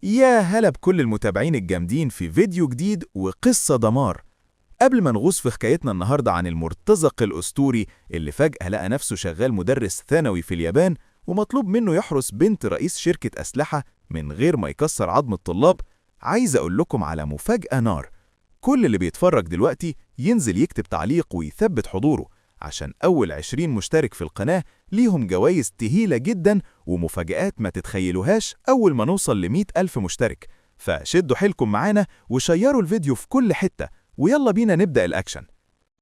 يا هلا بكل المتابعين الجامدين في فيديو جديد وقصة دمار. قبل ما نغوص في حكايتنا النهاردة عن المرتزق الأسطوري اللي فجأة لقى نفسه شغال مدرس ثانوي في اليابان ومطلوب منه يحرس بنت رئيس شركة أسلحة من غير ما يكسر عظم الطلاب، عايز أقول لكم على مفاجأة نار. كل اللي بيتفرج دلوقتي ينزل يكتب تعليق ويثبت حضوره، عشان أول 20 مشترك في القناة ليهم جوائز تهيلة جدا ومفاجآت ما تتخيلوهاش أول ما نوصل ل100 ألف مشترك. فشدوا حيلكم معانا وشيروا الفيديو في كل حتة، ويلا بينا نبدأ الأكشن.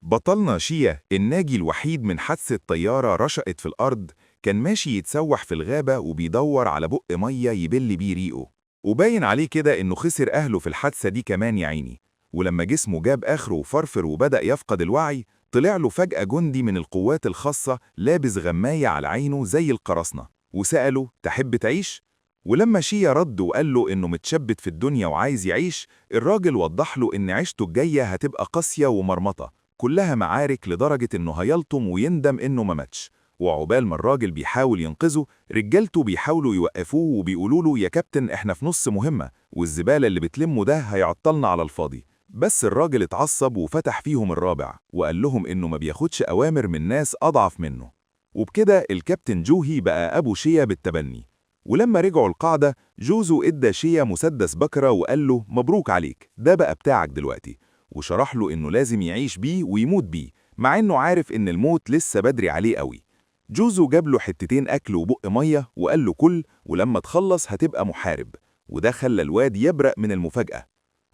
بطلنا شيا الناجي الوحيد من حادثة طيارة رشقت في الأرض، كان ماشي يتسوح في الغابة وبيدور على بق مية يبل بيه ريقه، وباين عليه كده إنه خسر أهله في الحادثة دي كمان يا عيني. ولما جسمه جاب آخره وفرفر وبدأ يفقد الوعي، طلع له فجأة جندي من القوات الخاصة لابس غماية على عينه زي القراصنة، وسأله: تحب تعيش؟ ولما شيا رد وقال له إنه متشبت في الدنيا وعايز يعيش، الراجل وضح له إن عيشته الجاية هتبقى قاسية ومرمطة، كلها معارك، لدرجة إنه هيلطم ويندم إنه ما ماتش. وعقبال ما الراجل بيحاول ينقذه، رجالته بيحاولوا يوقفوه وبيقولوا له: يا كابتن إحنا في نص مهمة، والزبالة اللي بتلمه ده هيعطلنا على الفاضي. بس الراجل اتعصب وفتح فيهم الرابع وقال لهم إنه ما بياخدش أوامر من ناس أضعف منه. وبكده الكابتن جوهي بقى أبو شيا بالتبني. ولما رجعوا القاعدة، جوزو ادى شيا مسدس بكرة وقال له: مبروك عليك، ده بقى بتاعك دلوقتي. وشرح له إنه لازم يعيش بيه ويموت بيه، مع إنه عارف إن الموت لسه بدري عليه قوي. جوزو جاب له حتتين أكل وبق مية وقال له: كل، ولما تخلص هتبقى محارب. وده خلى الواد يبرق من المفاجأة.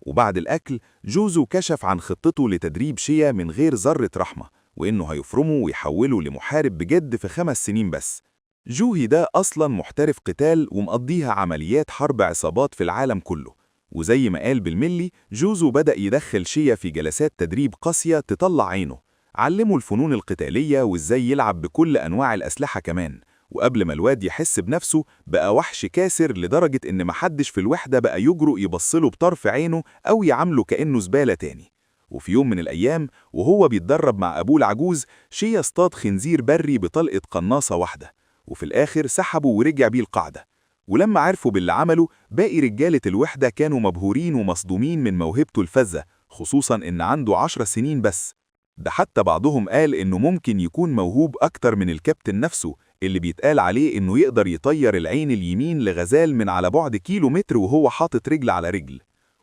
وبعد الأكل، جوزو كشف عن خطته لتدريب شيا من غير ذرة رحمة، وإنه هيفرمه ويحوله لمحارب بجد في 5 سنين بس. جوهي ده أصلاً محترف قتال ومقضيها عمليات حرب عصابات في العالم كله. وزي ما قال بالملي، جوزو بدأ يدخل شيا في جلسات تدريب قاسية تطلع عينه، علمه الفنون القتالية وإزاي يلعب بكل أنواع الأسلحة كمان. وقبل ما الواد يحس بنفسه، بقى وحش كاسر لدرجة إن محدش في الوحدة بقى يجرؤ يبصله بطرف عينه أو يعامله كأنه زبالة تاني. وفي يوم من الأيام وهو بيتدرب مع أبوه العجوز، شيا اصطاد خنزير بري بطلقة قناصة واحدة، وفي الآخر سحبه ورجع بيه القاعدة. ولما عرفوا باللي عمله، باقي رجالة الوحدة كانوا مبهورين ومصدومين من موهبته الفذة، خصوصا إن عنده 10 سنين بس. ده حتى بعضهم قال إنه ممكن يكون موهوب أكتر من الكابتن نفسه، اللي بيتقال عليه إنه يقدر يطير العين اليمين لغزال من على بعد كيلومتر وهو حاطط رجل على رجل.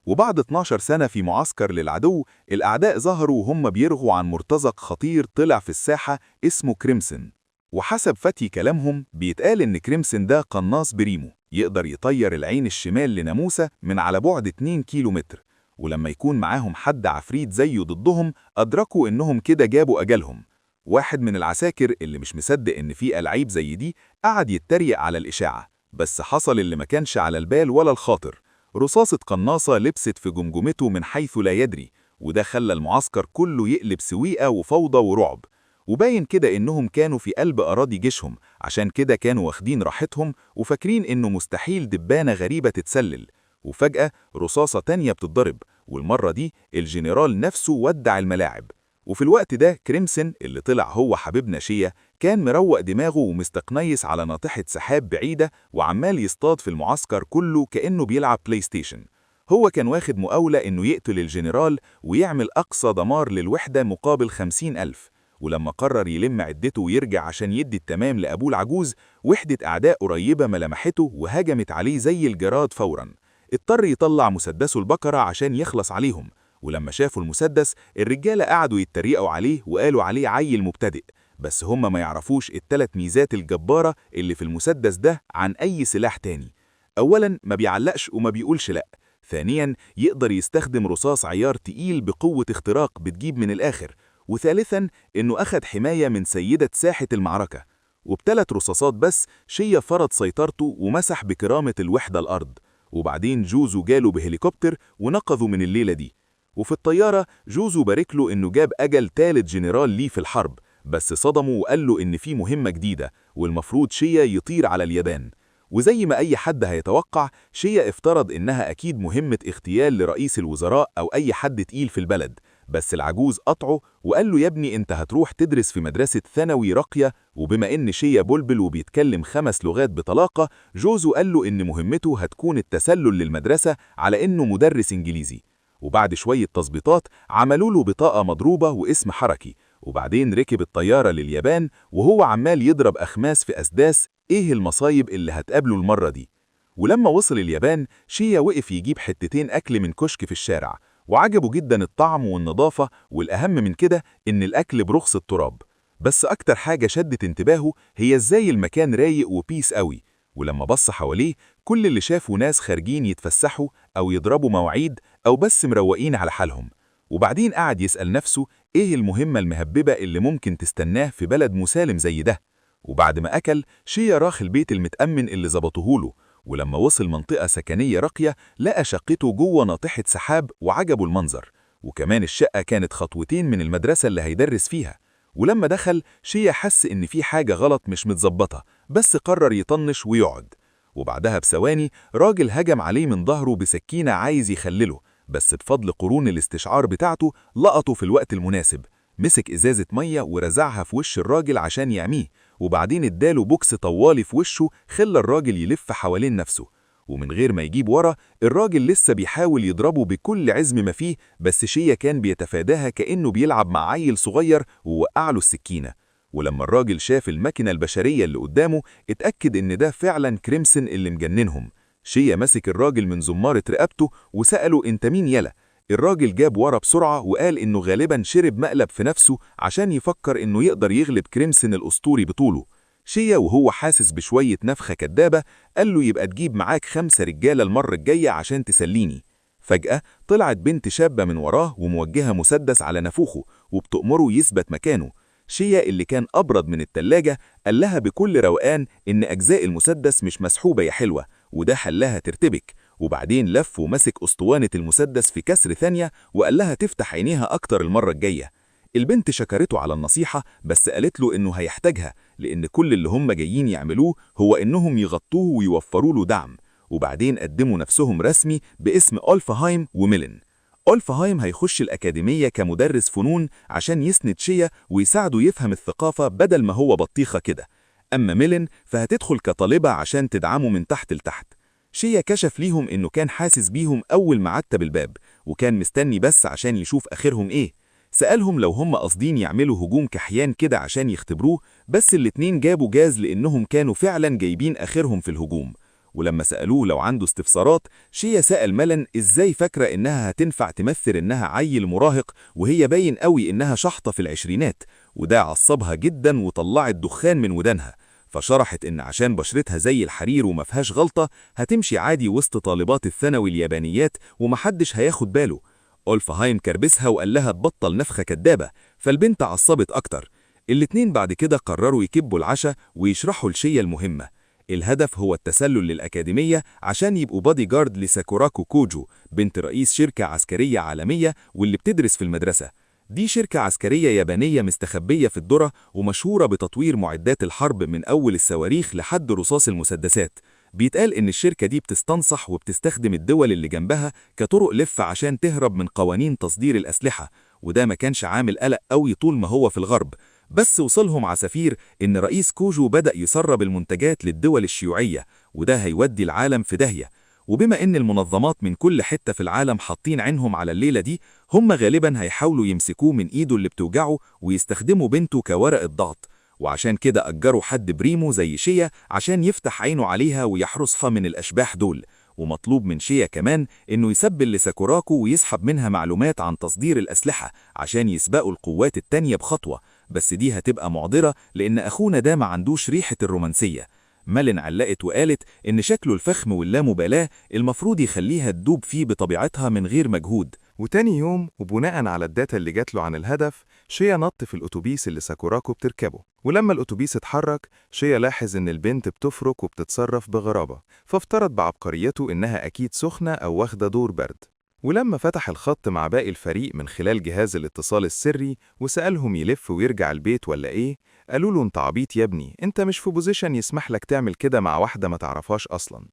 وبعد 12 سنة في معسكر للعدو، الأعداء ظهروا وهم بيرغوا عن مرتزق خطير طلع في الساحة اسمه كريمسون. وحسب فتي كلامهم، بيتقال إن كريمسون ده قناص بريمو، يقدر يطير العين الشمال لناموسة من على بعد 2 كيلومتر. ولما يكون معاهم حد عفريت زيه ضدهم، أدركوا إنهم كده جابوا أجلهم. واحد من العساكر اللي مش مصدق إن في ألعيب زي دي قعد يتريق على الإشاعة، بس حصل اللي ما كانش على البال ولا الخاطر. رصاصة قناصة لبست في جمجمته من حيث لا يدري، وده خلى المعسكر كله يقلب سويقة وفوضى ورعب. وباين كده إنهم كانوا في قلب أراضي جيشهم، عشان كده كانوا واخدين راحتهم وفاكرين إنه مستحيل دبانة غريبة تتسلل. وفجأة رصاصة تانية بتتضرب، والمرة دي الجنرال نفسه ودع الملاعب. وفي الوقت ده كريمسون اللي طلع هو حبيبنا شيا كان مروق دماغه ومستقنيس على ناطحة سحاب بعيدة وعمال يصطاد في المعسكر كله كأنه بيلعب بلاي ستيشن. هو كان واخد مقاولة إنه يقتل الجنرال ويعمل أقصى دمار للوحدة مقابل 50,000. ولما قرر يلم عدته ويرجع عشان يدي التمام لأبوه العجوز، وحدة أعداء قريبة ملمحته وهجمت عليه زي الجراد فوراً. اضطر يطلع مسدسه البكرة عشان يخلص عليهم. ولما شافوا المسدس، الرجالة قعدوا يتريقوا عليه وقالوا عليه عيل مبتدئ، بس هم ما يعرفوش التلات ميزات الجبارة اللي في المسدس ده عن أي سلاح تاني. أولاً، ما بيعلقش وما بيقولش لأ. ثانياً، يقدر يستخدم رصاص عيار تقيل بقوة اختراق بتجيب من الآخر. وثالثاً، إنه أخد حماية من سيدة ساحة المعركة. وبثلاث رصاصات بس، شيا فرض سيطرته ومسح بكرامة الوحدة الأرض. وبعدين جوزو جاله بهليكوبتر ونقذوا من الليلة دي. وفي الطيارة، جوزو بارك له إنه جاب أجل تالت جنرال ليه في الحرب، بس صدمه وقال له إن في مهمة جديدة والمفروض شيا يطير على اليابان. وزي ما أي حد هيتوقع، شيا افترض إنها أكيد مهمة اغتيال لرئيس الوزراء أو أي حد تقيل في البلد، بس العجوز قطعه وقال له: يا ابني أنت هتروح تدرس في مدرسة ثانوي راقية. وبما إن شيا بلبل وبيتكلم 5 لغات بطلاقة، جوزو قال له إن مهمته هتكون التسلل للمدرسة على إنه مدرس إنجليزي. وبعد شوية تظبيطات عملوا له بطاقة مضروبة واسم حركي، وبعدين ركب الطيارة لليابان وهو عمال يضرب أخماس في أسداس إيه المصايب اللي هتقابله المرة دي. ولما وصل اليابان، شيا وقف يجيب حتتين أكل من كشك في الشارع، وعجبه جدا الطعم والنظافة، والأهم من كده إن الأكل برخص التراب. بس أكتر حاجة شدت انتباهه هي إزاي المكان رايق وبيس قوي. ولما بص حواليه، كل اللي شافه ناس خارجين يتفسحوا أو يضربوا مواعيد أو بس مروقين على حالهم. وبعدين قعد يسأل نفسه إيه المهمة المهببة اللي ممكن تستناه في بلد مسالم زي ده. وبعد ما أكل، شيا راح البيت المتأمن اللي ظبطوهوله، ولما وصل منطقة سكنية راقية لقى شقته جوه ناطحة سحاب وعجبه المنظر، وكمان الشقة كانت خطوتين من المدرسة اللي هيدرس فيها. ولما دخل، شيا حس إن في حاجة غلط مش متظبطة، بس قرر يطنش ويقعد. وبعدها بثواني راجل هجم عليه من ظهره بسكينة عايز يخلله، بس بفضل قرون الاستشعار بتاعته لقطه في الوقت المناسب. مسك إزازة مية ورزعها في وش الراجل عشان يعميه، وبعدين اداله بوكس طوالي في وشه خلى الراجل يلف حوالين نفسه. ومن غير ما يجيب ورا، الراجل لسه بيحاول يضربه بكل عزم ما فيه، بس شيا كان بيتفاداها كأنه بيلعب مع عيل صغير ووقع له السكينة. ولما الراجل شاف الماكينة البشرية اللي قدامه، اتأكد إن ده فعلا كريمسون اللي مجننهم. شيا مسك الراجل من زمارة رقبته وسأله: انت مين يلا؟ الراجل جاب ورا بسرعة وقال إنه غالبا شرب مقلب في نفسه عشان يفكر إنه يقدر يغلب كريمسون الأسطوري بطوله. شيا وهو حاسس بشوية نفخة كدابة قال له: يبقى تجيب معاك 5 رجالة المرة الجاية عشان تسليني. فجأة طلعت بنت شابة من وراه وموجهة مسدس على نافوخه وبتأمره يثبت مكانه. شيا اللي كان أبرد من التلاجة قال لها بكل روقان إن أجزاء المسدس مش مسحوبة يا حلوة، وده حلها ترتبك. وبعدين لف ومسك أسطوانة المسدس في كسر ثانية وقال لها تفتح عينيها أكتر المرة الجاية. البنت شكرته على النصيحة، بس قالت له إنه هيحتاجها، لأن كل اللي هم جايين يعملوه هو إنهم يغطوه ويوفروا له دعم. وبعدين قدموا نفسهم رسمي باسم أولفهايم وميلن. أولفهايم هيخش الأكاديمية كمدرس فنون عشان يسند شيا ويساعده يفهم الثقافة بدل ما هو بطيخة كده. أما ميلن فهتدخل كطالبة عشان تدعمه من تحت لتحت. شيا كشف ليهم إنه كان حاسس بيهم أول ما عدى بالباب، وكان مستني بس عشان يشوف آخرهم إيه. سألهم لو هم قاصدين يعملوا هجوم كحيان كده عشان يختبروه، بس الاتنين جابوا جاز لأنهم كانوا فعلا جايبين آخرهم في الهجوم. ولما سألوه لو عنده استفسارات، شيا سأل ميلن إزاي فاكرة إنها هتنفع تمثل إنها عيل مراهق وهي باين قوي إنها شحطة في العشرينات، وده عصبها جدا وطلعت دخان من ودانها. فشرحت إن عشان بشرتها زي الحرير ومفيهاش غلطة هتمشي عادي وسط طالبات الثانوي اليابانيات ومحدش هياخد باله. أولفهايم كربسها وقال لها تبطل نفخة كدابة، فالبنت عصبت أكتر. الاتنين بعد كده قرروا يكبوا العشاء ويشرحوا لشيا المهمة. الهدف هو التسلل للأكاديمية عشان يبقوا بادي جارد لساكوراكو كوجو، بنت رئيس شركة عسكرية عالمية واللي بتدرس في المدرسة. دي شركة عسكرية يابانية مستخبية في الذرة ومشهورة بتطوير معدات الحرب من أول الصواريخ لحد رصاص المسدسات. بيتقال إن الشركة دي بتستنصح وبتستخدم الدول اللي جنبها كطرق لف عشان تهرب من قوانين تصدير الأسلحة، وده ما كانش عامل قلق قوي طول ما هو في الغرب. بس وصلهم عسافير إن رئيس كوجو بدأ يسرب المنتجات للدول الشيوعية، وده هيودي العالم في داهية. وبما إن المنظمات من كل حتة في العالم حاطين عينهم على الليلة دي، هم غالبا هيحاولوا يمسكوه من إيده اللي بتوجعه ويستخدموا بنته كورق الضغط. وعشان كده أجروا حد بريمو زي شيا عشان يفتح عينه عليها ويحرسها من الأشباح دول. ومطلوب من شيا كمان إنه يسبل لساكوراكو ويسحب منها معلومات عن تصدير الأسلحة عشان يسبقوا القوات التانية بخطوة، بس دي هتبقى معضلة لأن أخونا ده ما عندوش ريحة الرومانسية. مالن علقت وقالت إن شكله الفخم واللامبالاة المفروض يخليها تدوب فيه بطبيعتها من غير مجهود. وتاني يوم وبناء على الداتا اللي جات له عن الهدف، شيا نط في الأتوبيس اللي ساكوراكو بتركبه. ولما الأتوبيس اتحرك، شيا لاحظ إن البنت بتفرك وبتتصرف بغرابة، فافترض بعبقريته إنها أكيد سخنة أو واخدة دور برد. ولما فتح الخط مع باقي الفريق من خلال جهاز الاتصال السري وسألهم يلف ويرجع البيت ولا إيه، قالوا له: انت عبيط يا ابني، انت مش في بوزيشن يسمح لك تعمل كده مع واحدة ما تعرفهاش أصلا.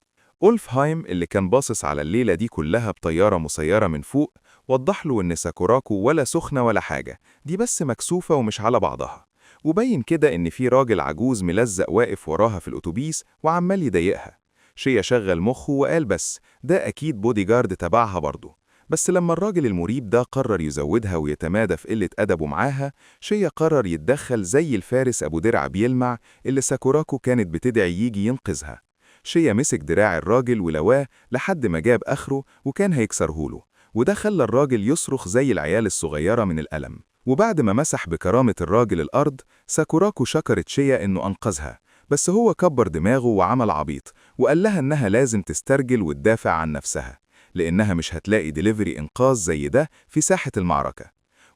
أولفهايم اللي كان باصص على الليلة دي كلها بطيارة مسيرة من فوق وضح له إن ساكوراكو ولا سخنة ولا حاجة، دي بس مكسوفة ومش على بعضها. وبين كده إن في راجل عجوز ملزق واقف وراها في الأتوبيس وعمال يضايقها. شيا شغل مخه وقال بس ده أكيد بودي جارد تبعها برضه. بس لما الراجل المريب ده قرر يزودها ويتمادى في قلة أدبه معاها، شيا قرر يتدخل زي الفارس أبو درع بيلمع اللي ساكوراكو كانت بتدعي يجي ينقذها. شيا مسك دراع الراجل ولواه لحد ما جاب آخره وكان هيكسرهوله، وده خلى الراجل يصرخ زي العيال الصغيرة من الألم. وبعد ما مسح بكرامة الراجل الأرض، ساكوراكو شكرت شيا إنه أنقذها، بس هو كبر دماغه وعمل عبيط وقال لها إنها لازم تسترجل وتدافع عن نفسها، لأنها مش هتلاقي ديليفري إنقاذ زي ده في ساحة المعركة.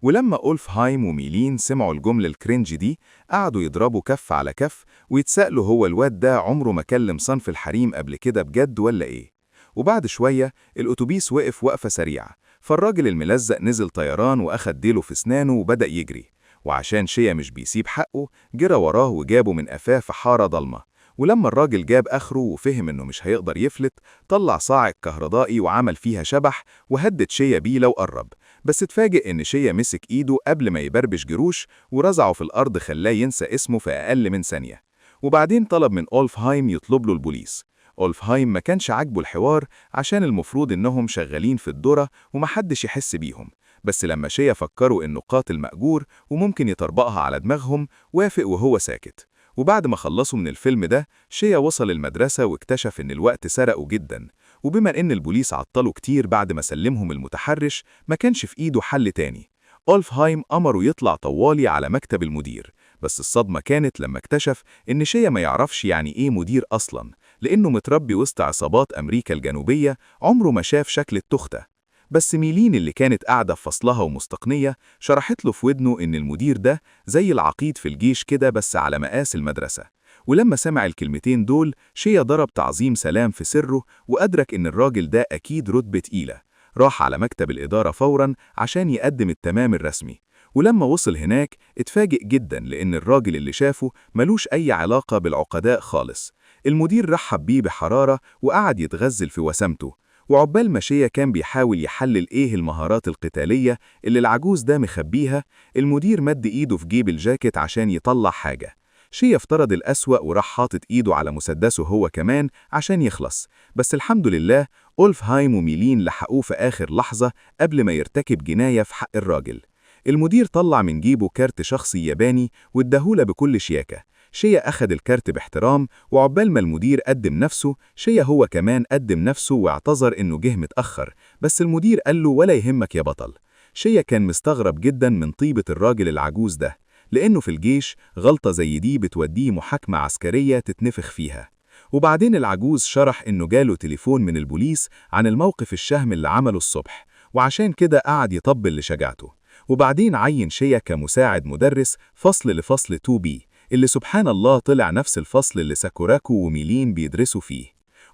ولما أولفهايم وميلين سمعوا الجملة الكرنج دي، قعدوا يضربوا كف على كف ويتسألوا هو الواد ده عمره ما كلم صنف الحريم قبل كده بجد ولا إيه. وبعد شوية الأتوبيس وقف وقفة سريعة، فالراجل الملزق نزل طيران وأخد ديله في سنانه وبدأ يجري، وعشان شيا مش بيسيب حقه جرى وراه وجابه من قفاه في حارة ضلمة. ولما الراجل جاب آخره وفهم إنه مش هيقدر يفلت، طلع صاعق كهربائي وعمل فيها شبح وهدد شيا بيه لو قرب، بس اتفاجئ إن شيا مسك إيده قبل ما يبربش جروش ورزعه في الأرض خلاه ينسى اسمه في أقل من ثانية. وبعدين طلب من أولفهايم يطلب له البوليس. أولفهايم ما كانش عاجبه الحوار عشان المفروض إنهم شغالين في الذرة ومحدش يحس بيهم، بس لما شيا فكروا إنه قاتل مأجور وممكن يطربقها على دماغهم وافق وهو ساكت. وبعد ما خلصوا من الفيلم ده، شيا وصل المدرسة واكتشف إن الوقت سرقه جداً، وبما إن البوليس عطلوا كتير بعد ما سلمهم المتحرش ما كانش في إيده حل تاني. أولفهايم أمره يطلع طوالي على مكتب المدير، بس الصدمة كانت لما اكتشف إن شيا ما يعرفش يعني إيه مدير أصلاً، لأنه متربي وسط عصابات أمريكا الجنوبية عمره ما شاف شكل التختة. بس ميلين اللي كانت قاعدة في فصلها ومستقنية شرحت له في ودنه إن المدير ده زي العقيد في الجيش كده بس على مقاس المدرسة. ولما سمع الكلمتين دول شيا ضرب تعظيم سلام في سره وأدرك إن الراجل ده أكيد رتبة تقيلة. راح على مكتب الإدارة فوراً عشان يقدم التمام الرسمي، ولما وصل هناك اتفاجئ جداً لأن الراجل اللي شافه ملوش أي علاقة بالعقداء خالص. المدير رحب بيه بحرارة وقعد يتغزل في وسامته، وعقبال ما شيا كان بيحاول يحلل إيه المهارات القتالية اللي العجوز ده مخبيها، المدير مد إيده في جيب الجاكيت عشان يطلع حاجة. شيا افترض الأسوأ وراح حاطط إيده على مسدسه هو كمان عشان يخلص، بس الحمد لله أولفهايم وميلين لحقوه في آخر لحظة قبل ما يرتكب جناية في حق الراجل. المدير طلع من جيبه كارت شخصي ياباني واداهوله بكل شياكة. شيا أخد الكارت باحترام، وعقبال ما المدير قدم نفسه شيا هو كمان قدم نفسه واعتذر إنه جه متأخر، بس المدير قال له ولا يهمك يا بطل. شيا كان مستغرب جدا من طيبة الراجل العجوز ده، لأنه في الجيش غلطة زي دي بتوديه محاكمة عسكرية تتنفخ فيها. وبعدين العجوز شرح إنه جاله تليفون من البوليس عن الموقف الشهم اللي عمله الصبح، وعشان كده قعد يطبل لشجاعته. وبعدين عين شيا كمساعد مدرس فصل لفصل 2B، اللي سبحان الله طلع نفس الفصل اللي ساكوراكو وميلين بيدرسوا فيه.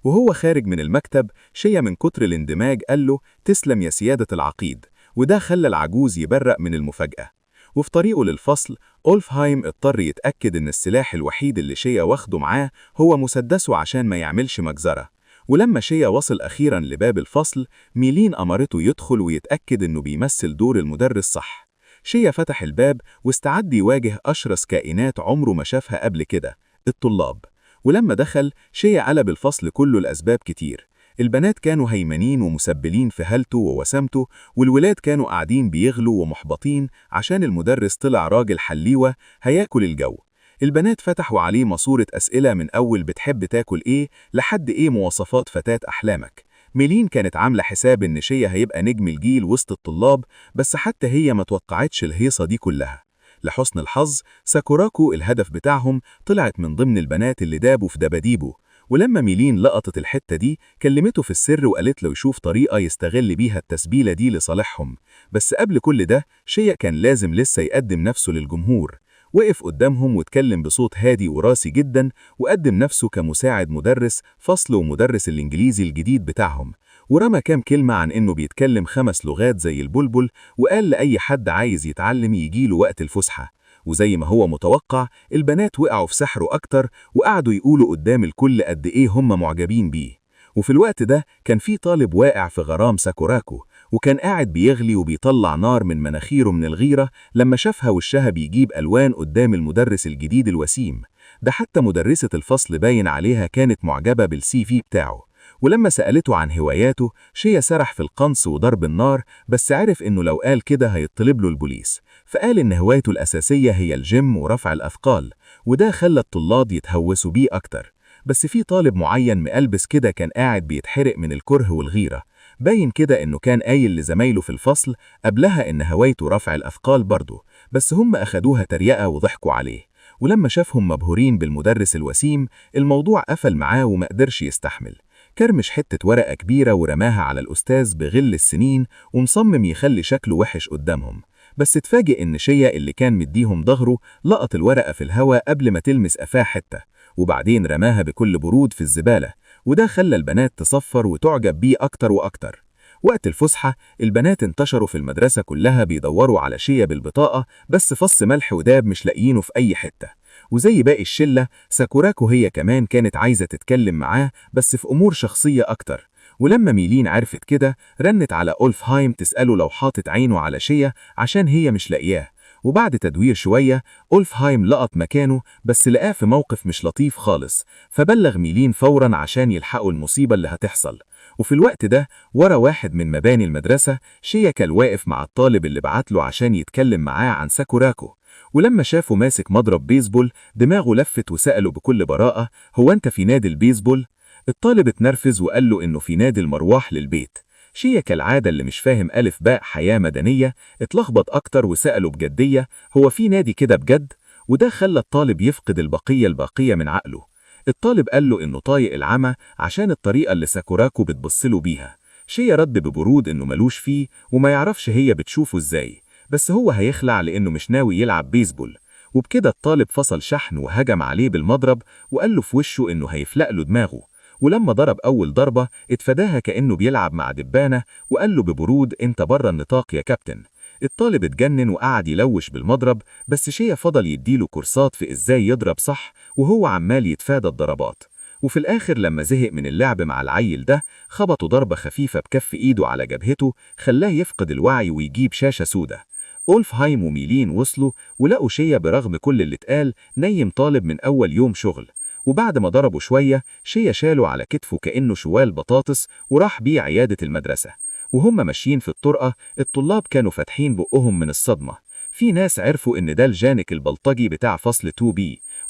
وهو خارج من المكتب شيا من كتر الاندماج قال له تسلم يا سيادة العقيد، وده خلى العجوز يبرق من المفاجأة. وفي طريقه للفصل أولفهايم اضطر يتأكد إن السلاح الوحيد اللي شيا واخده معاه هو مسدسه عشان ما يعملش مجزرة. ولما شيا وصل أخيراً لباب الفصل، ميلين أمرته يدخل ويتأكد إنه بيمثل دور المدرس صح. شيا فتح الباب واستعد يواجه أشرس كائنات عمره ما شافها قبل كده، الطلاب. ولما دخل شيا قلب الفصل كله لأسباب كتير. البنات كانوا هيمنين ومسبلين في هالته ووسامته، والولاد كانوا قاعدين بيغلوا ومحبطين عشان المدرس طلع راجل حليوة هياكل الجو. البنات فتحوا عليه ماسورة أسئلة من أول بتحب تاكل إيه لحد إيه مواصفات فتاة أحلامك. ميلين كانت عاملة حساب إن شيا هيبقى نجم الجيل وسط الطلاب، بس حتى هي ما توقعتش الهيصة دي كلها. لحسن الحظ ساكوراكو الهدف بتاعهم طلعت من ضمن البنات اللي دابوا في دباديبه، ولما ميلين لقطت الحتة دي كلمته في السر وقالت له يشوف طريقة يستغل بيها التسبيلة دي لصالحهم. بس قبل كل ده شيا كان لازم لسه يقدم نفسه للجمهور. وقف قدامهم واتكلم بصوت هادي وراسي جدا، وقدم نفسه كمساعد مدرس فصل ومدرس الإنجليزي الجديد بتاعهم، ورمى كام كلمة عن إنه بيتكلم 5 لغات زي البلبل، وقال لأي حد عايز يتعلم يجيله وقت الفسحة. وزي ما هو متوقع البنات وقعوا في سحره أكتر وقعدوا يقولوا قدام الكل قد إيه هم معجبين بيه. وفي الوقت ده كان في طالب واقع في غرام ساكوراكو، وكان قاعد بيغلي وبيطلع نار من مناخيره من الغيرة لما شافها وشها بيجيب ألوان قدام المدرس الجديد الوسيم. ده حتى مدرسة الفصل باين عليها كانت معجبة بالسي في بتاعه. ولما سألته عن هواياته، شيا سرح في القنص وضرب النار، بس عرف إنه لو قال كده هيطلب له البوليس، فقال إن هوايته الأساسية هي الجيم ورفع الأثقال، وده خلى الطلاب يتهوسوا بيه أكتر. بس في طالب معين مقلبس كده كان قاعد بيتحرق من الكره والغيرة، باين كده إنه كان قايل لزمايله في الفصل قبلها إن هوايته رفع الأثقال برضه، بس هم أخدوها تريقة وضحكوا عليه. ولما شافهم مبهورين بالمدرس الوسيم، الموضوع قفل معاه وما قدرش يستحمل. كرمش حتة ورقة كبيرة ورماها على الأستاذ بغل السنين، ومصمم يخلي شكله وحش قدامهم. بس اتفاجئ إن شيا اللي كان مديهم ظهره لقط الورقة في الهوا قبل ما تلمس قفاه حتة، وبعدين رماها بكل برود في الزبالة، وده خلى البنات تصفر وتعجب بيه أكتر وأكتر. وقت الفسحة، البنات انتشروا في المدرسة كلها بيدوروا على شيا بالبطاقة، بس فص ملح وداب مش لاقيينه في أي حتة. وزي باقي الشلة، ساكوراكو هي كمان كانت عايزة تتكلم معاه بس في أمور شخصية أكتر. ولما ميلين عرفت كده، رنت على أولفهايم تسأله لو حاطت عينه على شيا عشان هي مش لاقياه. وبعد تدوير شوية، أولفهايم لقط مكانه، بس لقاه في موقف مش لطيف خالص، فبلغ ميلين فوراً عشان يلحقوا المصيبة اللي هتحصل. وفي الوقت ده، ورا واحد من مباني المدرسة، شيا كان واقف مع الطالب اللي بعتله عشان يتكلم معاه عن ساكوراكو. ولما شافه ماسك مضرب بيسبول، دماغه لفت وسأله بكل براءة: هو أنت في نادي البيسبول؟ الطالب اتنرفز وقال له إنه في نادي المروح للبيت. شيا كالعادة اللي مش فاهم ألف باء حياة مدنية اتلخبط أكتر وسأله بجدية: هو في نادي كده بجد؟ وده خلى الطالب يفقد البقية من عقله. الطالب قال له إنه طايق العمى عشان الطريقة اللي ساكوراكو بتبصله بيها. شيا رد ببرود إنه ملوش فيه وما يعرفش هي بتشوفه إزاي، بس هو هيخلع لأنه مش ناوي يلعب بيسبول. وبكده الطالب فصل شحن وهجم عليه بالمضرب وقال له في وشه إنه هيفلق له دماغه. ولما ضرب أول ضربة اتفاداها كأنه بيلعب مع دبانة، وقال له ببرود: أنت بره النطاق يا كابتن. الطالب اتجنن وقعد يلوش بالمضرب، بس شيا فضل يديله كورسات في إزاي يضرب صح وهو عمال يتفادى الضربات. وفي الآخر لما زهق من اللعب مع العيل ده، خبطه ضربة خفيفة بكف إيده على جبهته خلاه يفقد الوعي ويجيب شاشة سودة. أولفهايم وميلين وصلوا ولقوا شيا برغم كل اللي اتقال نيم طالب من أول يوم شغل. وبعد ما ضربوا شوية، شيا شاله على كتفه كأنه شوال بطاطس وراح بيه عيادة المدرسة. وهم ماشيين في الطرقة، الطلاب كانوا فاتحين بقهم من الصدمة. في ناس عرفوا إن ده الجانك البلطجي بتاع فصل 2B،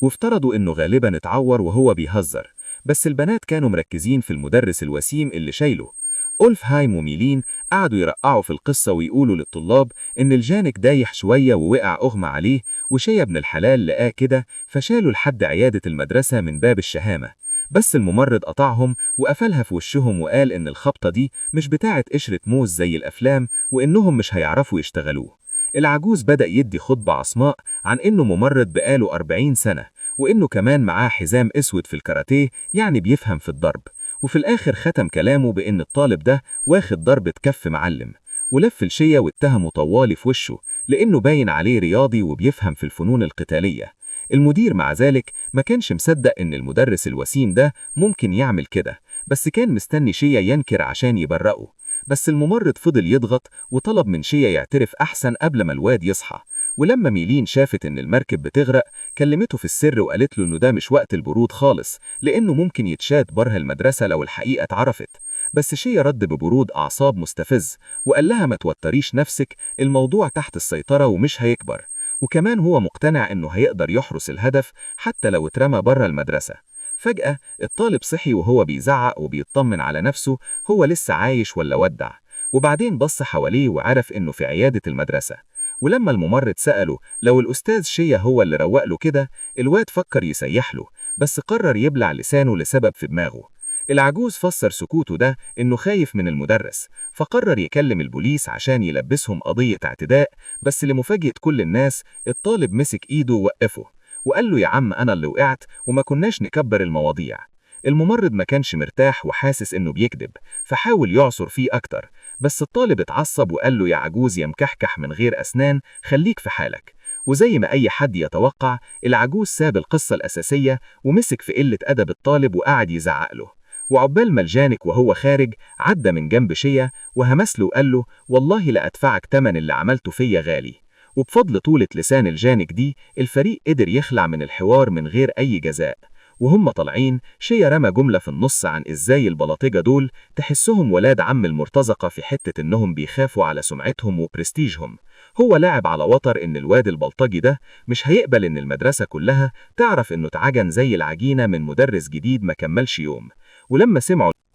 وافترضوا إنه غالبا اتعور وهو بيهزر، بس البنات كانوا مركزين في المدرس الوسيم اللي شايله. أولفهايم وميلين قعدوا يرقعوا في القصة ويقولوا للطلاب إن الجانك دايح شوية ووقع أغمى عليه، وشيا ابن الحلال لقاه كده فشالوا لحد عيادة المدرسة من باب الشهامة. بس الممرض قطعهم وقفلها في وشهم وقال إن الخبطة دي مش بتاعة قشرة موز زي الأفلام وإنهم مش هيعرفوا يشتغلوه. العجوز بدأ يدي خطبة عصماء عن إنه ممرض بقاله 40 سنة، وإنه كمان معاه حزام أسود في الكاراتيه، يعني بيفهم في الضرب. وفي الآخر ختم كلامه بإن الطالب ده واخد ضربة كف معلم، ولف الشيا واتهمه طوالي في وشه لأنه باين عليه رياضي وبيفهم في الفنون القتالية. المدير مع ذلك ما كانش مصدق إن المدرس الوسيم ده ممكن يعمل كده، بس كان مستني شيا ينكر عشان يبرئه. بس الممرض فضل يضغط وطلب من شيا يعترف أحسن قبل ما الواد يصحى. ولما ميلين شافت إن المركب بتغرق، كلمته في السر وقالت له إنه ده مش وقت البرود خالص، لأنه ممكن يتشاد بره المدرسة لو الحقيقة اتعرفت. بس شيا رد ببرود أعصاب مستفز وقال لها: ما توتريش نفسك، الموضوع تحت السيطرة ومش هيكبر. وكمان هو مقتنع إنه هيقدر يحرس الهدف حتى لو اترمى بره المدرسة. فجأة الطالب صحي وهو بيزعق وبيطمن على نفسه هو لسه عايش ولا ودع، وبعدين بص حواليه وعرف إنه في عيادة المدرسة. ولما الممرض سأله لو الأستاذ شيا هو اللي روق له كده، الواد فكر يسيح له، بس قرر يبلع لسانه لسبب في دماغه. العجوز فسر سكوته ده إنه خايف من المدرس، فقرر يكلم البوليس عشان يلبسهم قضية اعتداء. بس لمفاجأة كل الناس، الطالب مسك إيده ووقفه وقال له: يا عم أنا اللي وقعت وما كناش نكبر المواضيع. الممرض ما كانش مرتاح وحاسس إنه بيكذب، فحاول يعصر فيه أكتر، بس الطالب اتعصب وقال له: يا عجوز يا مكحكح من غير أسنان، خليك في حالك. وزي ما أي حد يتوقع، العجوز ساب القصة الأساسية ومسك في قلة أدب الطالب وقعد يزعق له. وعقبال ما الجانك وهو خارج عدى من جنب شيا وهمس له وقال له والله لا أدفعك تمن اللي عملته فيا غالي. وبفضل طولة لسان الجانك دي الفريق قدر يخلع من الحوار من غير أي جزاء. وهم طالعين شيا رمى جملة في النص عن إزاي البلاطجة دول تحسهم ولاد عم المرتزقة في حتة إنهم بيخافوا على سمعتهم وبرستيجهم. هو لاعب على وتر إن الواد البلطجي ده مش هيقبل إن المدرسة كلها تعرف إنه اتعجن زي العجينة من مدرس جديد ما كملش يوم.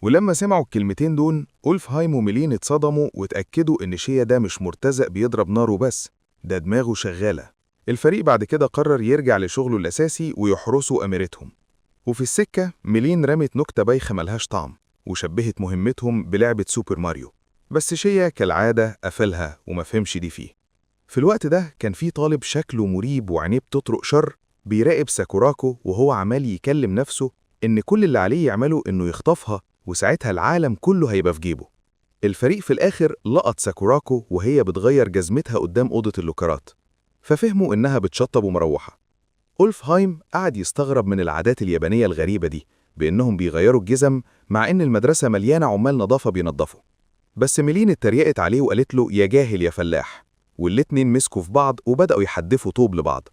ولما سمعوا الكلمتين دول أولفهايم وميلين اتصدموا واتأكدوا إن شيا ده مش مرتزق بيضرب ناره بس، ده دماغه شغالة. الفريق بعد كده قرر يرجع لشغله الأساسي ويحرسوا أميرتهم. وفي السكة ميلين رمت نكتة بايخة ملهاش طعم وشبهت مهمتهم بلعبة سوبر ماريو، بس شيا كالعادة قفلها وما فهمش دي فيه. في الوقت ده كان في طالب شكله مريب وعينيه بتطرق شر بيراقب ساكوراكو وهو عمال يكلم نفسه إن كل اللي عليه يعمله إنه يخطفها وساعتها العالم كله هيبقى في جيبه. الفريق في الآخر لقط ساكوراكو وهي بتغير جزمتها قدام أوضة اللوكرات، ففهموا إنها بتشطب ومروحة. أولفهايم قعد يستغرب من العادات اليابانية الغريبة دي بإنهم بيغيروا الجزم مع إن المدرسة مليانة عمال نظافة بينظفوا. بس ميلين اتريقت عليه وقالت له يا جاهل يا فلاح، والاتنين مسكوا في بعض وبدأوا يحدفوا طوب لبعض.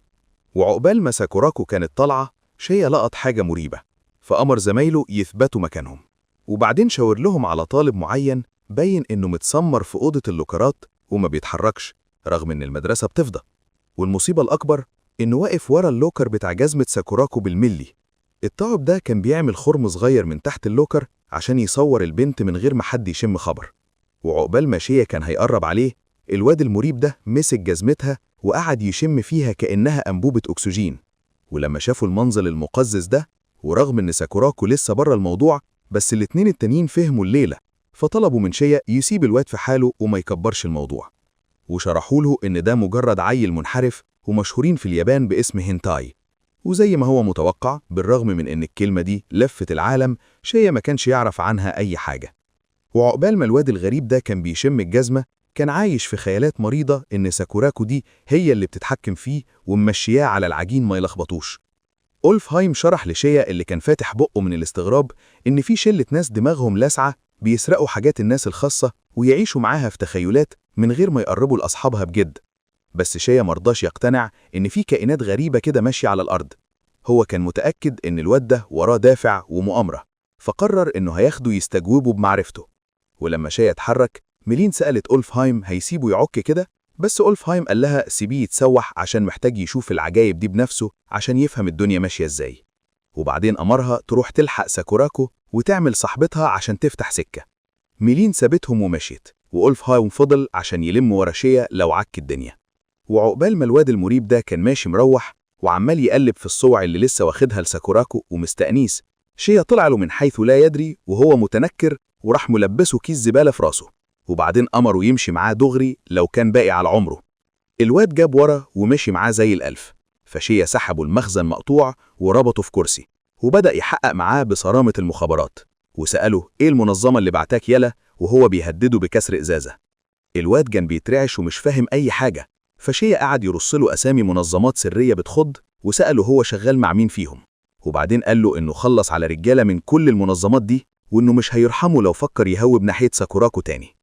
وعقبال ما ساكوراكو كانت طالعة شيا لقط حاجة مريبة، فأمر زمايله يثبتوا مكانهم، وبعدين شاور لهم على طالب معين باين إنه متسمر في أوضة اللوكرات وما بيتحركش رغم إن المدرسة بتفضى. والمصيبة الأكبر إنه واقف ورا اللوكر بتاع جزمة ساكوراكو بالملي. الطالب ده كان بيعمل خرم صغير من تحت اللوكر عشان يصور البنت من غير ما حد يشم خبر. وعقبال ما شيا كان هيقرب عليه الواد المريب ده مسك جزمتها وقعد يشم فيها كأنها أنبوبة أكسجين. ولما شافوا المنظر المقزز ده ورغم إن ساكوراكو لسه بره الموضوع بس الاتنين التانيين فهموا الليلة، فطلبوا من شيا يسيب الواد في حاله وما يكبرش الموضوع، وشرحوا له إن ده مجرد عيل منحرف ومشهورين في اليابان باسم هينتاي. وزي ما هو متوقع بالرغم من إن الكلمة دي لفت العالم شيا ما كانش يعرف عنها أي حاجة. وعقبال ما الواد الغريب ده كان بيشم الجزمة كان عايش في خيالات مريضة إن ساكوراكو دي هي اللي بتتحكم فيه وممشياه على العجين ما يلخبطوش. أولفهايم شرح لشيا اللي كان فاتح بقه من الاستغراب إن في شلة ناس دماغهم لاسعة بيسرقوا حاجات الناس الخاصة ويعيشوا معاها في تخيلات من غير ما يقربوا لأصحابها بجد. بس شيا مرضاش يقتنع إن في كائنات غريبة كده ماشية على الأرض. هو كان متأكد إن الواد ده وراه دافع ومؤامرة، فقرر إنه هياخده يستجوبه بمعرفته. ولما شيا اتحرك ميلين سألت أولفهايم هيسيبه يعك كده، بس أولفهايم قال لها سيبيه يتسوح عشان محتاج يشوف العجايب دي بنفسه عشان يفهم الدنيا ماشية ازاي. وبعدين أمرها تروح تلحق ساكوراكو وتعمل صاحبتها عشان تفتح سكة. ميلين سابتهم ومشيت، وأولفهايم فضل عشان يلم ورا شيا لو عك الدنيا. وعقبال ما الواد المريب ده كان ماشي مروح وعمال يقلب في الصوع اللي لسه واخدها لساكوراكو ومستأنيس، شيا طلع له من حيث لا يدري وهو متنكر وراح ملبسه كيس زبالة في راسه، وبعدين أمره يمشي معاه دغري لو كان باقي على عمره. الواد جاب ورا ومشي معاه زي الألف، فشيا سحبه المخزن مقطوع وربطه في كرسي وبدأ يحقق معاه بصرامة المخابرات، وسأله إيه المنظمة اللي بعتاك يلا وهو بيهدده بكسر إزازة. الواد كان بيترعش ومش فاهم أي حاجة، فشيا قعد يرسله أسامي منظمات سرية بتخض وسأله هو شغال مع مين فيهم، وبعدين قال له إنه خلص على رجالة من كل المنظمات دي وإنه مش هيرحمه لو فكر يهوب ناحية ساكوراكو تاني.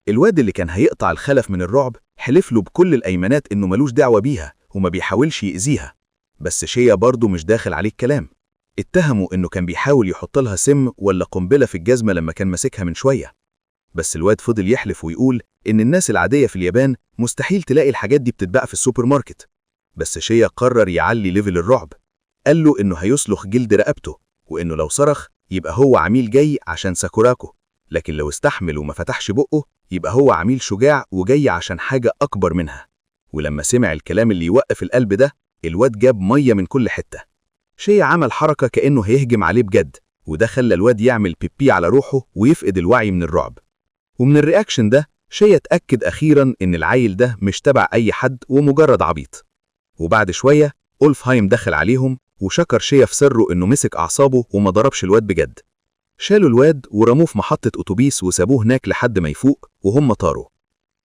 الواد اللي كان هيقطع الخلف من الرعب حلف له بكل الأيمانات إنه ملوش دعوة بيها وما بيحاولش يأذيها، بس شيا برضه مش داخل عليه الكلام. اتهموا إنه كان بيحاول يحط لها سم ولا قنبلة في الجزمة لما كان ماسكها من شوية، بس الواد فضل يحلف ويقول إن الناس العادية في اليابان مستحيل تلاقي الحاجات دي بتتباع في السوبر ماركت. بس شيا قرر يعلي ليفل الرعب، قال له إنه هيسلخ جلد رقبته وإنه لو صرخ يبقى هو عميل جاي عشان ساكوراكو، لكن لو استحمل وما فتحش بقه يبقى هو عميل شجاع وجاي عشان حاجة أكبر منها. ولما سمع الكلام اللي يوقف القلب ده الواد جاب مية من كل حتة. شيا عمل حركة كأنه هيهجم عليه بجد، وده خلى الواد يعمل بيبي على روحه ويفقد الوعي من الرعب. ومن الرياكشن ده شيا اتأكد أخيرا إن العيل ده مش تبع أي حد ومجرد عبيط. وبعد شوية أولفهايم دخل عليهم وشكر شيا في سره إنه مسك أعصابه وما ضربش الواد بجد. شالوا الواد ورموه في محطة أتوبيس وسابوه هناك لحد ما يفوق وهم طاروا،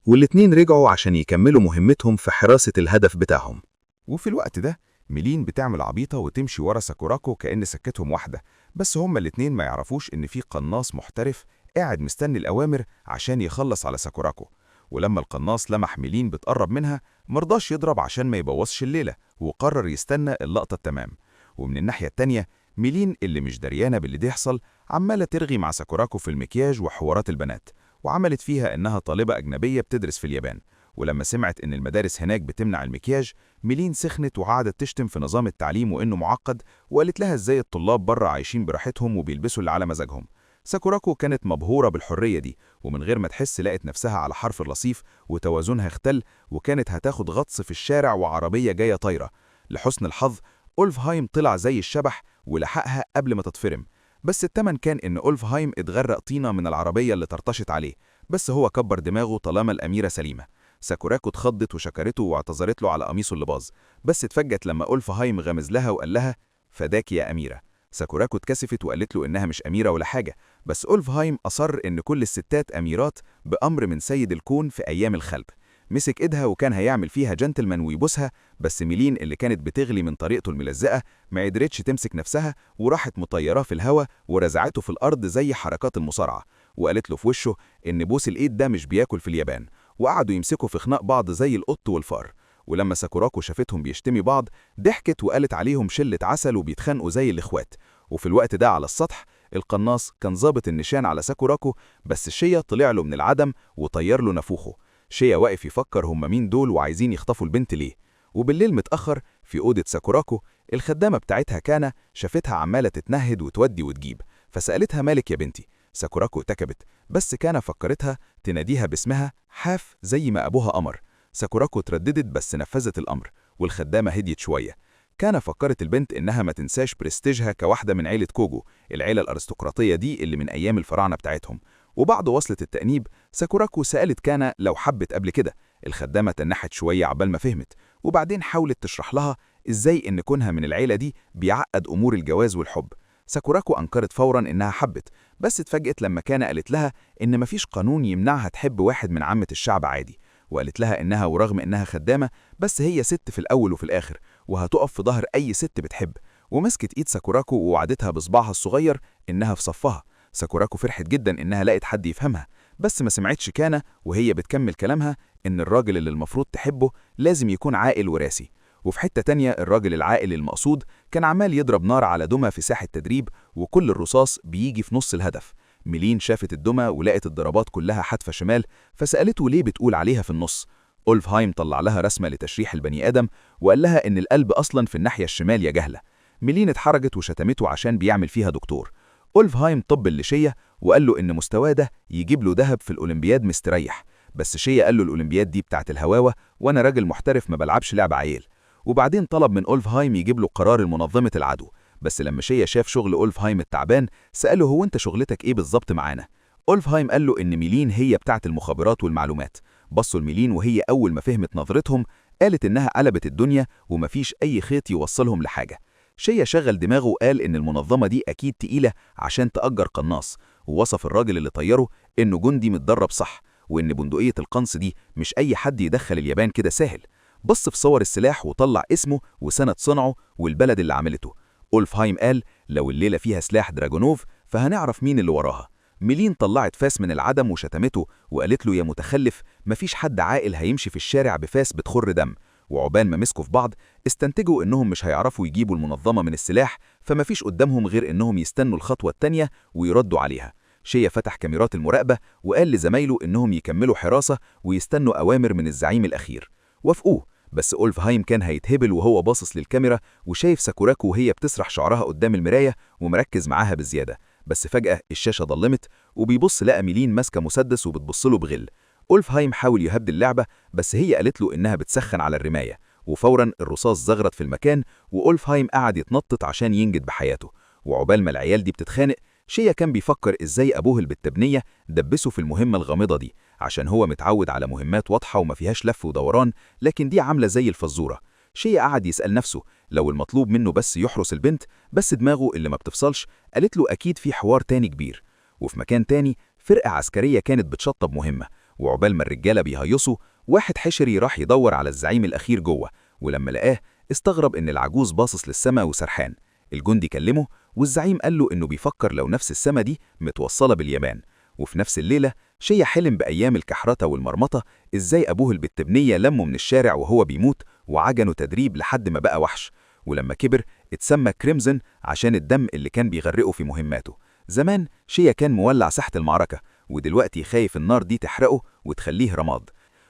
والاتنين رجعوا عشان يكملوا مهمتهم في حراسة الهدف بتاعهم. وفي الوقت ده ميلين بتعمل عبيطة وتمشي ورا ساكوراكو كأن سكتهم واحدة، بس هما الاتنين ما يعرفوش إن في قناص محترف قاعد مستني الأوامر عشان يخلص على ساكوراكو. ولما القناص لمح ميلين بتقرب منها مرضاش يضرب عشان ما يبوظش الليلة، وقرر يستنى اللقطة التمام. ومن الناحية التانية ميلين اللي مش دريانة باللي بيحصل عمالة ترغي مع ساكوراكو في المكياج وحوارات البنات، وعملت فيها إنها طالبة أجنبية بتدرس في اليابان. ولما سمعت إن المدارس هناك بتمنع المكياج، ميلين سخنت وقعدت تشتم في نظام التعليم وإنه معقد، وقالت لها إزاي الطلاب بره عايشين براحتهم وبيلبسوا اللي على مزاجهم. ساكوراكو كانت مبهورة بالحرية دي، ومن غير ما تحس لقت نفسها على حرف الرصيف وتوازنها اختل، وكانت هتاخد غطس في الشارع وعربية جاية طايرة. لحسن الحظ أولفهايم طلع زي الشبح ولحقها قبل ما تتفرم، بس التمن كان إن أولفهايم اتغرق طينة من العربية اللي طرطشت عليه، بس هو كبر دماغه طالما الأميرة سليمة. ساكوراكو اتخضت وشكرته واعتذرت له على قميصه اللي باظ، بس اتفاجأت لما أولفهايم غمز لها وقال لها فداك يا أميرة. ساكوراكو اتكسفت وقالت له إنها مش أميرة ولا حاجة، بس أولفهايم أصر إن كل الستات أميرات بأمر من سيد الكون في أيام الخلق. مسك إيدها وكان هيعمل فيها جنتلمان ويبوسها، بس ميلين اللي كانت بتغلي من طريقته الملزقة ما قدرتش تمسك نفسها وراحت مطيراه في الهوا ورزعته في الأرض زي حركات المصارعة، وقالت له في وشه إن بوس الإيد ده مش بياكل في اليابان، وقعدوا يمسكوا في خناق بعض زي القط والفار. ولما ساكوراكو شافتهم بيشتمي بعض ضحكت وقالت عليهم شلة عسل وبيتخانقوا زي الإخوات. وفي الوقت ده على السطح القناص كان ظابط النشان على ساكوراكو، بس شيا طلع له من العدم وطير له نافوخه. شيا واقف يفكر هم مين دول وعايزين يخطفوا البنت ليه. وبالليل متأخر في أوضة ساكوراكو الخدامة بتاعتها كانا شافتها عمالة تتنهد وتودي وتجيب، فسألتها مالك يا بنتي. ساكوراكو اتكبت، بس كانا فكرتها تناديها باسمها حاف زي ما أبوها أمر. ساكوراكو ترددت بس نفذت الأمر، والخدامة هديت شوية. كانا فكرت البنت إنها ما تنساش برستيجها كواحدة من عيلة كوجو، العيلة الأرستقراطية دي اللي من أيام الفراعنة بتاعتهم. وبعد وصلة التأنيب ساكوراكو سألت كانا لو حبت قبل كده. الخدامة تنحت شوية عبال ما فهمت، وبعدين حاولت تشرح لها إزاي إن كونها من العيلة دي بيعقد أمور الجواز والحب. ساكوراكو أنكرت فوراً إنها حبت، بس اتفاجئت لما كانا قالت لها إن مفيش قانون يمنعها تحب واحد من عامة الشعب عادي، وقالت لها إنها ورغم إنها خدامة بس هي ست في الأول وفي الآخر، وهتقف في ظهر أي ست بتحب. ومسكت إيد ساكوراكو ووعدتها بصباعها الصغير إنها في صفها. ساكوراكو فرحت جدا إنها لقت حد يفهمها، بس ما سمعتش كانا وهي بتكمل كلامها إن الراجل اللي المفروض تحبه لازم يكون عاقل وراسي. وفي حتة تانية الراجل العاقل المقصود كان عمال يضرب نار على دمى في ساحة تدريب، وكل الرصاص بيجي في نص الهدف. ميلين شافت الدمى ولقت الضربات كلها حتفة شمال، فسألته ليه بتقول عليها في النص. أولفهايم طلع لها رسمة لتشريح البني آدم وقال لها إن القلب أصلا في الناحية الشمال يا جهلة. ميلين اتحرجت وشتمته عشان بيعمل فيها دكتور. أولفهايم طبل لشيا وقال له إن مستواه ده يجيب له ذهب في الأولمبياد مستريح، بس شيا قال له الأولمبياد دي بتاعت الهواوة وأنا راجل محترف ما بلعبش لعب عيل. وبعدين طلب من أولفهايم يجيب له قرار المنظمة العدو، بس لما شيا شاف شغل أولفهايم التعبان سأله هو أنت شغلتك إيه بالظبط معانا؟ أولفهايم قال له إن ميلين هي بتاعت المخابرات والمعلومات. بصوا لميلين وهي أول ما فهمت نظرتهم قالت إنها قلبت الدنيا ومفيش أي خيط يوصلهم لحاجة. شيا شغل دماغه وقال إن المنظمة دي أكيد تقيلة عشان تأجر قناص، ووصف الراجل اللي طيره إنه جندي متدرب صح، وإن بندقية القنص دي مش أي حد يدخل اليابان كده سهل. بص في صور السلاح وطلع اسمه وسنة صنعه والبلد اللي عملته. أولفهايم قال لو الليلة فيها سلاح دراجونوف فهنعرف مين اللي وراها. ميلين طلعت فاس من العدم وشتمته وقالت له يا متخلف مفيش حد عاقل هيمشي في الشارع بفاس بتخر دم. وعقبال ما مسكوا في بعض استنتجوا إنهم مش هيعرفوا يجيبوا المنظمة من السلاح، فمفيش قدامهم غير إنهم يستنوا الخطوة التانية ويردوا عليها. شيا فتح كاميرات المراقبة وقال لزمايله إنهم يكملوا حراسة ويستنوا أوامر من الزعيم الأخير. وافقوه، بس أولفهايم كان هيتهبل وهو باصص للكاميرا وشايف ساكوراكو وهي بتسرح شعرها قدام المراية ومركز معاها بزيادة. بس فجأة الشاشة ضلمت وبيبص لقى ميلين ماسكة مسدس وبتبصله بغل. أولفهايم حاول يهبد اللعبة بس هي قالت له إنها بتسخن على الرماية، وفورا الرصاص زغرت في المكان وأولفهايم قعد يتنطط عشان ينجد بحياته. وعقبال ما العيال دي بتتخانق شيا كان بيفكر إزاي أبوه البتبنية دبسه في المهمة الغامضة دي، عشان هو متعود على مهمات واضحة وما فيهاش لف ودوران، لكن دي عاملة زي الفزورة. شيا قعد يسأل نفسه لو المطلوب منه بس يحرس البنت، بس دماغه اللي ما بتفصلش قالت له أكيد في حوار تاني كبير. وفي مكان تاني فرقة عسكرية كانت بتشطب مهمة، وعقبال ما الرجالة بيهيصوا واحد حشري راح يدور على الزعيم الأخير جوه، ولما لقاه استغرب إن العجوز باصص للسما وسرحان. الجندي كلمه والزعيم قال له إنه بيفكر لو نفس السما دي متوصلة باليابان. وفي نفس الليلة شيا حلم بأيام الكحرطة والمرمطة، إزاي أبوه البتبنية لمه من الشارع وهو بيموت وعجنه تدريب لحد ما بقى وحش، ولما كبر اتسمى كريمزون عشان الدم اللي كان بيغرقه في مهماته. زمان شيا كان مولع ساحة المعركة، ودلوقتي خايف النار دي تحرقه وتخليه رماد.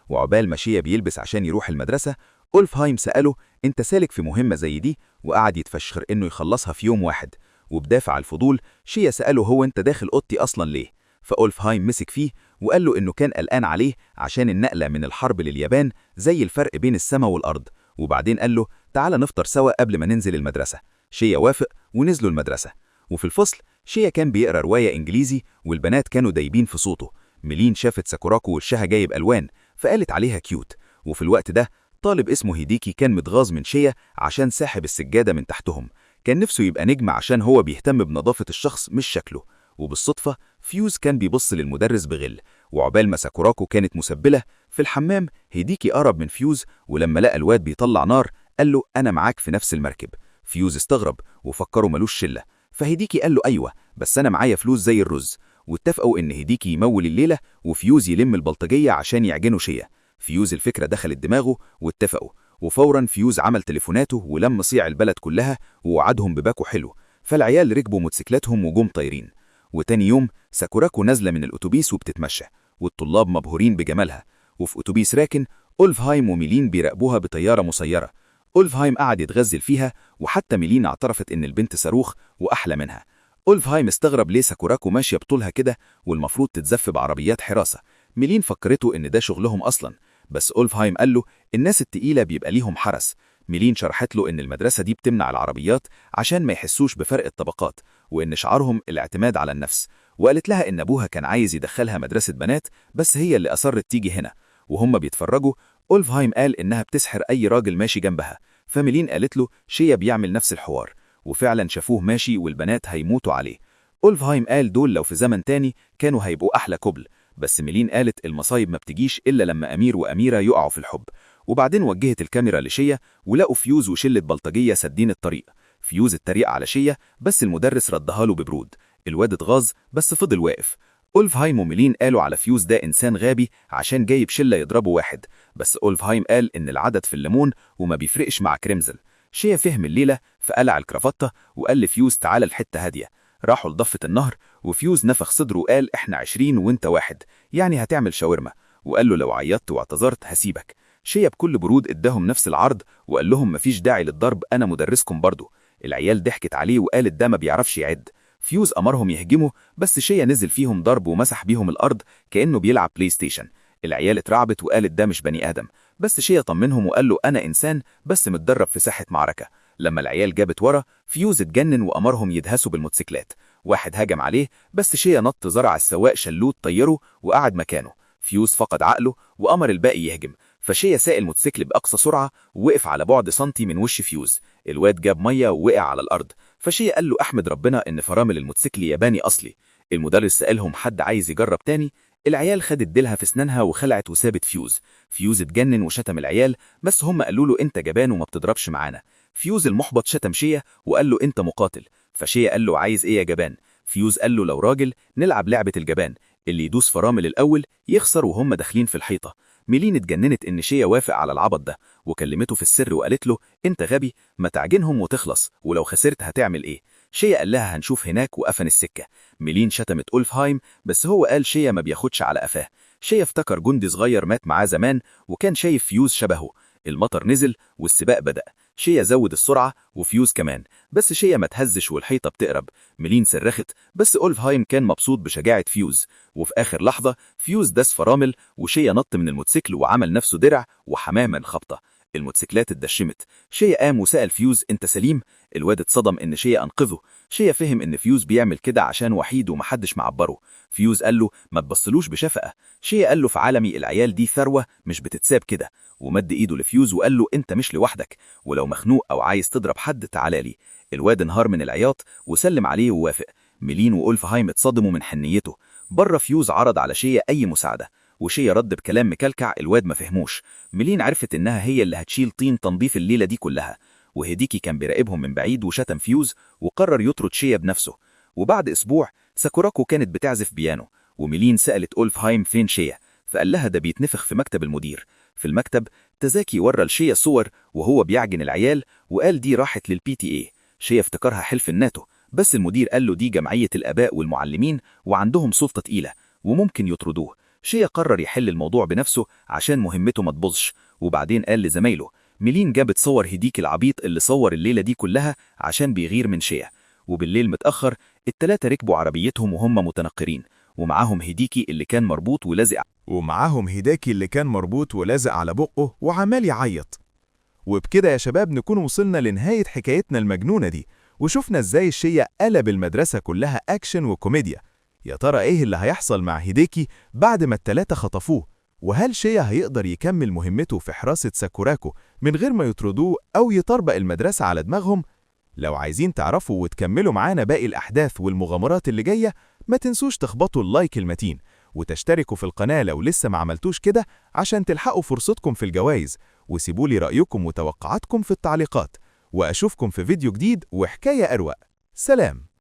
وعقبال ما شيا بيلبس عشان يروح المدرسة، أولفهايم سأله انت سالك في مهمة زي دي، وقعد يتفشخر انه يخلصها في يوم واحد. وبدافع الفضول شيا سأله هو انت داخل اوضتي اصلا ليه؟ فأولفهايم مسك فيه وقال له انه كان قلقان عليه عشان النقلة من الحرب لليابان زي الفرق بين السماء والأرض. وبعدين قال له تعالى نفطر سوا قبل ما ننزل المدرسة. شيا وافق ونزلوا المدرسة. وفي الفصل شيا كان بيقرأ رواية إنجليزي والبنات كانوا دايبين في صوته. ميلين شافت ساكوراكو وشها جايب ألوان فقالت عليها كيوت. وفي الوقت ده طالب اسمه هيديكي كان متغاظ من شيا عشان ساحب السجادة من تحتهم. كان نفسه يبقى نجم عشان هو بيهتم بنظافة الشخص مش شكله. وبالصدفة فيوز كان بيبص للمدرس بغل. وعقبال ما ساكوراكو كانت مسبلة في الحمام، هيديكي قرب من فيوز ولما لقى الواد بيطلع نار قال له أنا معاك في نفس المركب. فيوز استغرب وفكره ملوش شلة، فهيديكي قال له أيوة بس أنا معايا فلوس زي الرز. واتفقوا إن هيديكي يمول الليلة وفيوز يلم البلطجية عشان يعجنوا شيا. فيوز الفكرة دخلت دماغه واتفقوا، وفورا فيوز عمل تليفوناته ولم صيع البلد كلها ووعدهم بباكو حلو. فالعيال ركبوا موتوسيكلاتهم وجم طايرين. وتاني يوم ساكوراكو نازلة من الأتوبيس وبتتمشى والطلاب مبهورين بجمالها. وفي أتوبيس راكن أولفهايم وميلين بيراقبوها بطيارة مسيرة. أولفهايم قعد يتغزل فيها وحتى ميلين اعترفت إن البنت صاروخ وأحلى منها. أولفهايم استغرب ليه ساكوراكو ماشية بطولها كده والمفروض تتزف بعربيات حراسة. ميلين فكرته إن ده شغلهم أصلا، بس أولفهايم قال له الناس التقيلة بيبقى ليهم حرس. ميلين شرحت له إن المدرسة دي بتمنع العربيات عشان ما يحسوش بفرق الطبقات، وإن شعارهم الاعتماد على النفس. وقالت لها إن أبوها كان عايز يدخلها مدرسة بنات بس هي اللي أصرت تيجي هنا. وهم بيتفرجوا أولفهايم قال إنها بتسحر أي راجل ماشي جنبها، فميلين قالت له شيا بيعمل نفس الحوار. وفعلا شافوه ماشي والبنات هيموتوا عليه. أولفهايم قال دول لو في زمن تاني كانوا هيبقوا أحلى كوبل، بس ميلين قالت المصايب ما بتجيش إلا لما أمير وأميرة يقعوا في الحب. وبعدين وجهت الكاميرا لشيا ولقوا فيوز وشلة بلطجية سدين الطريق. فيوز اتريق على شيا بس المدرس ردها له ببرود. الواد اتغاظ بس فضل واقف. أولفهايم وميلين قالوا على فيوز ده إنسان غابي عشان جايب شلة يضربوا واحد، بس أولفهايم قال إن العدد في الليمون وما بيفرقش مع كريمزل. شيا فهم الليلة فقلع الكرافتة وقال لفيوز تعالى الحتة هادية. راحوا لضفة النهر وفيوز نفخ صدره وقال إحنا 20 وإنت 1، يعني هتعمل شاورما. وقال له لو عيطت واعتذرت هسيبك. شيا بكل برود اداهم نفس العرض وقال لهم مفيش داعي للضرب، أنا مدرسكم برضو. العيال ضحكت عليه وقالت ده ما بيعرفش يعد. فيوز أمرهم يهجموا بس شيا نزل فيهم ضرب ومسح بيهم الأرض كأنه بيلعب بلاي ستيشن. العيال اترعبت وقالت ده مش بني آدم، بس شيا طمنهم وقال له أنا إنسان بس متدرب في ساحة معركة. لما العيال جابت ورا فيوز اتجنن وأمرهم يدهسوا بالموتوسيكلات. واحد هاجم عليه بس شيا نط زرع السواق شلوت طيره وقعد مكانه. فيوز فقد عقله وأمر الباقي يهجم، فشيا ساق الموتوسيكل بأقصى سرعة ووقف على بعد سنتي من وش فيوز. الواد جاب مية ووقع على الأرض، فشيا قال له أحمد ربنا إن فرامل الموتوسيكل ياباني أصلي. المدرس سألهم حد عايز يجرب تاني؟ العيال خدت ديلها في سنانها وخلعت وسابت فيوز. فيوز اتجنن وشتم العيال بس هم قالوا له انت جبان وما بتضربش معانا. فيوز المحبط شتم شيا وقال له انت مقاتل، فشيا قال له عايز ايه يا جبان؟ فيوز قال له لو راجل نلعب لعبة الجبان، اللي يدوس فرامل الأول يخسر وهم داخلين في الحيطة. ميلين اتجننت ان شيا وافق على العبط ده وكلمته في السر وقالت له انت غبي، ما تعجنهم وتخلص، ولو خسرت هتعمل ايه؟ شيا قال لها هنشوف هناك وقفن السكة. ميلين شتمت أولفهايم بس هو قال شيا ما بياخدش على قفاه. شيا افتكر جندي صغير مات معاه زمان وكان شايف فيوز شبهه. المطر نزل والسباق بدأ. شيا زود السرعة وفيوز كمان، بس شيا ما تهزش والحيطة بتقرب. ميلين صرخت بس أولفهايم كان مبسوط بشجاعة فيوز. وفي آخر لحظة فيوز داس فرامل وشيا نط من الموتوسيكل وعمل نفسه درع وحماما خبطة. الموتوسيكلات اتدشمت. شيا قام وسأل فيوز انت سليم؟ الواد اتصدم ان شيا انقذه. شيا فهم ان فيوز بيعمل كده عشان وحيد ومحدش معبره. فيوز قال له ما تبصلوش بشفقة. شيا قال له في عالمي العيال دي ثروة مش بتتساب كده، ومد ايده لفيوز وقال له انت مش لوحدك، ولو مخنوق او عايز تضرب حد تعالى لي. الواد انهار من العياط وسلم عليه ووافق. ميلين وأولفهايم اتصدموا من حنيته. بره فيوز عرض على شيا اي مساعدة وشيا رد بكلام مكلكع الواد ما فهموش. ميلين عرفت انها هي اللي هتشيل طين تنظيف الليلة دي كلها، وهيديكي كان بيراقبهم من بعيد وشتم فيوز وقرر يطرد شيا بنفسه. وبعد أسبوع ساكوراكو كانت بتعزف بيانو، وميلين سألت أولفهايم فين شيا، فقال لها ده بيتنفخ في مكتب المدير. في المكتب تازاكي ورى لشيا صور وهو بيعجن العيال، وقال دي راحت للPTA. شيا افتكرها حلف الناتو، بس المدير قال له دي جمعية الآباء والمعلمين وعندهم سلطة تقيلة وممكن يطردوه. شيا قرر يحل الموضوع بنفسه عشان مهمته ما تبوظش، وبعدين قال لزمايله ميلين جابت صور هيديكي العبيط اللي صور الليلة دي كلها عشان بيغير من شيا. وبالليل متأخر التلاتة ركبوا عربيتهم وهم متنقرين، ومعاهم هيديكي اللي كان مربوط ولازق على بقه وعمال يعيط. وبكده يا شباب نكون وصلنا لنهاية حكايتنا المجنونة دي، وشفنا ازاي الشيا قلب المدرسة كلها أكشن وكوميديا. يا ترى ايه اللي هيحصل مع هيديكي بعد ما التلاتة خطفوه؟ وهل شيا هيقدر يكمل مهمته في حراسة ساكوراكو من غير ما يطردوه أو يطربق المدرسة على دماغهم؟ لو عايزين تعرفوا وتكملوا معانا باقي الأحداث والمغامرات اللي جاية، ما تنسوش تخبطوا اللايك المتين وتشتركوا في القناة لو لسه ما عملتوش كده عشان تلحقوا فرصتكم في الجوائز، وسيبولي رأيكم وتوقعاتكم في التعليقات. وأشوفكم في فيديو جديد وحكاية أروق. سلام.